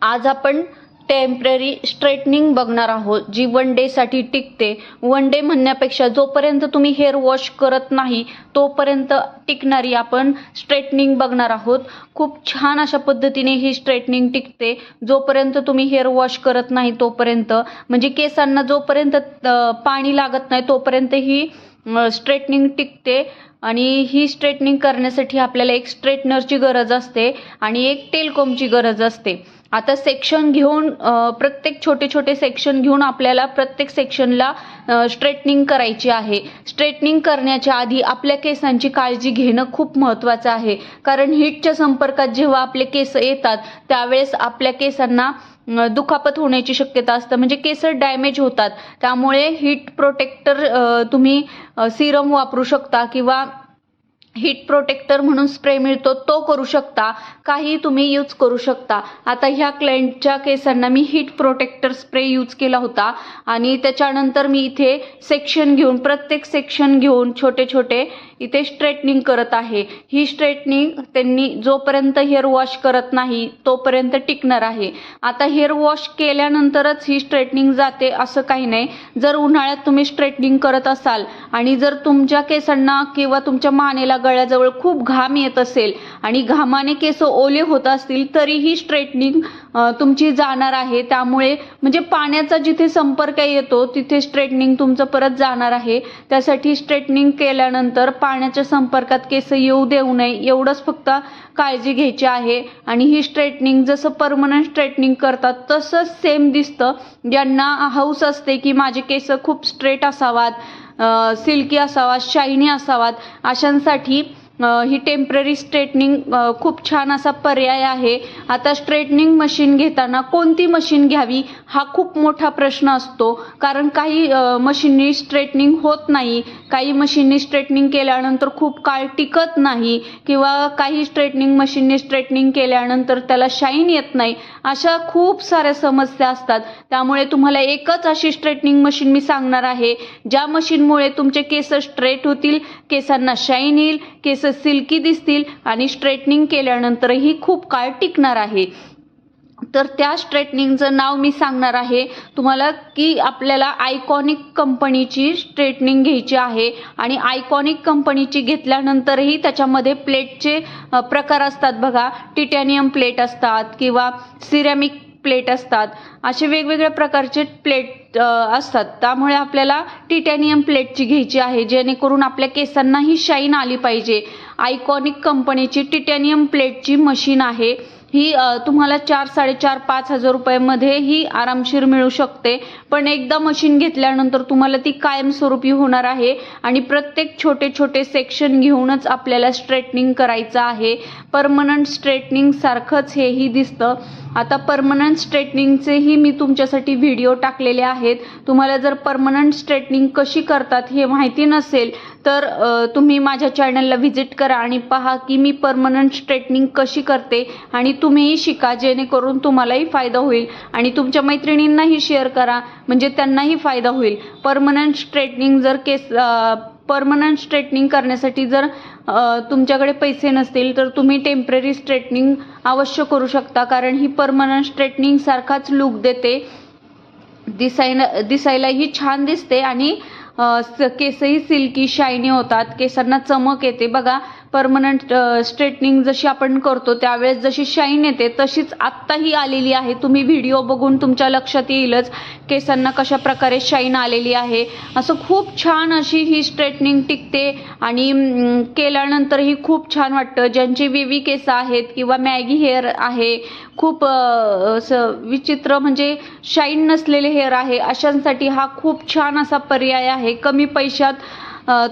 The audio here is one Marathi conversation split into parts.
आज आपण टेम्पररी स्ट्रेटनिंग बघणार आहोत, जी वन डे साठी टिकते. वन डे म्हणण्यापेक्षा जोपर्यंत तुम्ही हेअर वॉश करत नाही तोपर्यंत टिकणारी आपण स्ट्रेटनिंग बघणार आहोत. खूप छान अशा पद्धतीने ही स्ट्रेटनिंग टिकते जोपर्यंत तुम्ही हेअर वॉश करत नाही तोपर्यंत. म्हणजे केसांना जोपर्यंत पाणी लागत नाही तोपर्यंत ही स्ट्रेटनिंग टिकते. आणि ही स्ट्रेटनिंग करण्यासाठी आपल्याला एक स्ट्रेटनरची गरज असते आणि एक टेलकोमची गरज असते. आता सेक्शन घेऊन प्रत्येक छोटे छोटे सेक्शन घेऊन आपल्याला प्रत्येक सेक्शनला स्ट्रेटनिंग करायची आहे. स्ट्रेटनिंग करण्याच्या आधी आपल्या केसांची काळजी घेणं खूप महत्त्वाचं आहे, कारण हीटच्या संपर्कात जेव्हा आपले केस येतात त्यावेळेस आपल्या केसांना दुखापत होण्याची शक्यता असतं, म्हणजे केस डॅमेज होतात. त्यामुळे हीट प्रोटेक्टर तुम्ही सिरम वापरू शकता किंवा हीट प्रोटेक्टर म्हणून स्प्रे मिळतो तो करू शकता, काही तुम्ही यूज करू शकता. आता ह्या क्लायंटच्या केसांना मी हीट प्रोटेक्टर स्प्रे यूज केला होता आणि त्याच्यानंतर मी इथे सेक्शन घेऊन प्रत्येक सेक्शन घेऊन छोटे छोटे इथे स्ट्रेटनिंग करत आहे. ही स्ट्रेटनिंग त्यांनी जोपर्यंत हेअर वॉश करत नाही तोपर्यंत टिकणार आहे. आता हेअर वॉश केल्यानंतरच ही स्ट्रेटनिंग जाते असं काही नाही. जर उन्हाळ्यात तुम्ही स्ट्रेटनिंग करत असाल आणि जर तुमच्या केसांना किंवा तुमच्या मानेला गळ्याजवळ खूप घाम येत असेल आणि घामाने केस ओले होत असतील तरीही स्ट्रेटनिंग तुमची जाणार आहे. त्यामुळे म्हणजे पाण्याचा जिथे संपर्क येतो तिथे स्ट्रेटनिंग तुमचं परत जाणार आहे. त्यासाठी स्ट्रेटनिंग केल्यानंतर पाण्याच्या संपर्कात केस येऊ देऊ नये एवढंच फक्त काळजी घ्यायची आहे. आणि ही स्ट्रेटनिंग जसं परमनंट स्ट्रेटनिंग करतात तसंच सेम दिसतं. ज्यांना हौस असते की माझे केस खूप स्ट्रेट असावात, सिल्की असावात, शायनी असावात, अशांसाठी ही टेम्पररी स्ट्रेटनिंग खूप छान असा पर्याय आहे. आता स्ट्रेटनिंग मशीन घेताना कोणती मशीन घ्यावी हा खूप मोठा प्रश्न असतो, कारण काही मशीननी स्ट्रेटनिंग होत नाही, काही मशीननी स्ट्रेटनिंग केल्यानंतर खूप काळ टिकत नाही, किंवा काही स्ट्रेटनिंग मशीनने स्ट्रेटनिंग केल्यानंतर त्याला शाईन येत नाही. अशा खूप साऱ्या समस्या असतात. त्यामुळे तुम्हाला एकच अशी स्ट्रेटनिंग मशीन मी सांगणार आहे ज्या मशीनमुळे तुमचे केस स्ट्रेट होतील, केसांना शाईन येईल, केस सिल्की दिसतील आणि स्ट्रेटनिंग केल्यानंतरही खूप काळ टिकणार आहे. तर त्या स्ट्रेटनिंगचं नाव मी सांगणार आहे तुम्हाला की आपल्याला आयकॉनिक कंपनीची स्ट्रेटनिंग घ्यायची आहे. आणि आयकॉनिक कंपनीची घेतल्यानंतरही त्याच्यामध्ये प्लेटचे प्रकार असतात बघा. टिटॅनियम प्लेट असतात किंवा सिरॅमिक प्लेट असतात, असे वेगवेगळ्या प्रकारचे प्लेट असतात. त्यामुळे आपल्याला टिटॅनियम प्लेटची घ्यायची आहे जेणेकरून आपल्या केसांनाही शाईन आली पाहिजे. आयकॉनिक कंपनीची टिटॅनियम प्लेटची मशीन आहे ही तुम्हाला 4,500-5,000 रुपयामध्ये ही आरामशीर मिळू शकते. पण एकदा मशीन घेतल्यानंतर तुम्हाला ती कायमस्वरूपी होणार आहे आणि प्रत्येक छोटे छोटे सेक्शन घेऊनच आपल्याला स्ट्रेटनिंग करायचं आहे. परमनंट स्ट्रेटनिंग सारखंच हेही दिसतं. आता परमनंट स्ट्रेटनिंगचेही मी तुमच्यासाठी व्हिडिओ टाकलेले आहेत. तुम्हाला जर परमनंट स्ट्रेटनिंग कशी करतात हे माहिती नसेल तर तुम्ही माझ्या चॅनलला व्हिजिट करा आणि पहा की मी परमनंट स्ट्रेटनिंग कशी करते आणि तुम्हीही शिका, जेणेकरून तुम्हालाही फायदा होईल आणि तुमच्या मैत्रिणींनाही शेअर करा म्हणजे त्यांनाही फायदा होईल. परमनंट स्ट्रेटनिंग करण्यासाठी जर तुमच्याकडे पैसे नसतील तर तुम्ही टेम्पररी स्ट्रेटनिंग अवश्य करू शकता, कारण ही परमनंट स्ट्रेटनिंग सारखाच लुक देते, दिसायलाही छान दिसते आणि केसही सिल्की शायनी होतात, केसांना चमक येते. बघा परमनंट स्ट्रेटनिंग जशी आपण करतो त्यावेळेस जशी शाईन येते तशीच आत्ताही आलेली आहे. तुम्ही व्हिडिओ बघून तुमच्या लक्षात येईलच केसांना कशा प्रकारे शाईन आलेली आहे. असं खूप छान अशी ही स्ट्रेटनिंग टिकते आणि केल्यानंतरही खूप छान वाटतं. ज्यांचे वेवी केस आहेत किंवा मॅगी हेअर आहे, खूप विचित्र म्हणजे शाईन नसलेले हेअर आहे, अशांसाठी हा खूप छान असा पर्याय आहे. कमी पैशात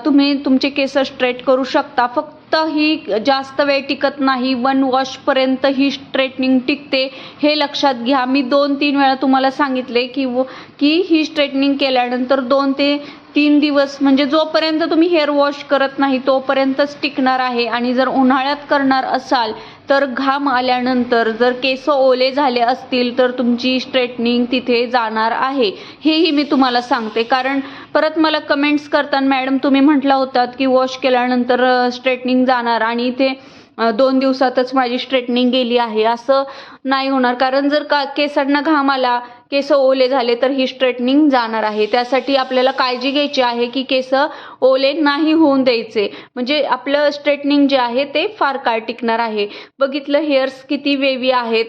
तुम्ही तुमचे केस स्ट्रेट करू शकता. फक्त ही जास्त वेळ टिकत नाही, 1 वॉशपर्यंत ही स्ट्रेटनिंग टिकते हे लक्षात घ्या. मी 2-3 वेळा तुम्हाला सांगितले की ही स्ट्रेटनिंग केल्यानंतर 2 ते 3 दिवस म्हणजे जोपर्यंत तुम्ही हेअर वॉश करत नाही तोपर्यंतच टिकणार आहे. आणि जर उन्हाळ्यात करणार असाल तर घाम आल्यानंतर जर केस ओले झाले असतील तर तुमची स्ट्रेटनिंग तिथे जाणार आहे, हेही मी तुम्हाला सांगते. कारण परत मला कमेंट्स करतात, मॅडम तुम्ही म्हटला होतात की वॉश केल्यानंतर स्ट्रेटनिंग जाणार आणि इथे 2 दिवसातच माझी स्ट्रेटनिंग गेली आहे, असं नाही होणार. कारण जर केसांना घाम आला, केस ओले झाले तर ही स्ट्रेटनिंग जाणार आहे. त्यासाठी आपल्याला काळजी घ्यायची आहे की केस ओले नाही होऊन द्यायचे, म्हणजे आपलं स्ट्रेटनिंग जे आहे ते फार काळ टिकणार आहे. बघितलं हेअर्स किती वेवी आहेत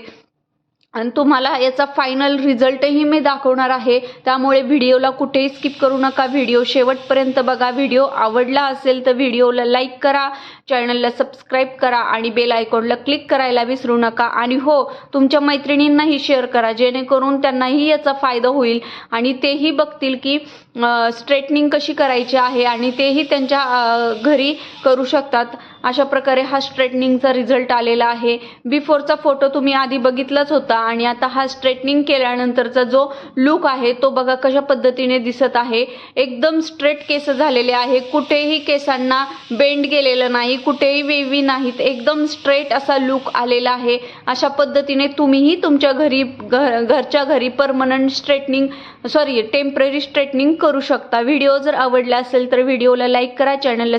आणि तुम्हाला याचा फायनल रिझल्टही मी दाखवणार आहे. त्यामुळे व्हिडिओला कुठेही स्किप करू नका, व्हिडिओ शेवटपर्यंत बघा. व्हिडिओ आवडला असेल तर व्हिडिओला लाईक करा, चॅनलला सबस्क्राईब करा आणि बेल आयकॉनला क्लिक करायला विसरू नका. आणि हो, तुमच्या मैत्रिणींनाही शेअर करा, जेणेकरून त्यांनाही याचा फायदा होईल आणि तेही बघतील की स्ट्रेटनिंग कशी करायची आहे आणि तेही त्यांच्या घरी करू शकतात. अशा प्रकारे हा स्ट्रेटनिंगचा रिझल्ट आलेला आहे. बिफोरचा फोटो तुम्ही आधी बघितलाच होता आणि आता हा स्ट्रेटनिंग केल्यानंतरचा जो लुक आहे तो बघा कशा पद्धतीने दिसत आहे. एकदम स्ट्रेट केस झालेले आहे, कुठेही केसांना बेंड गेलेलं नाही, कुठेही वेवी नाहीत, एकदम स्ट्रेट असा लुक आलेला आहे. अशा पद्धतीने तुम्हीही तुमच्या घरच्या घरी परमनंट टेम्पररी स्ट्रेटनिंग करू शकता. व्हिडिओ जर आवडला असेल तर व्हिडिओला लाईक करा, चॅनलला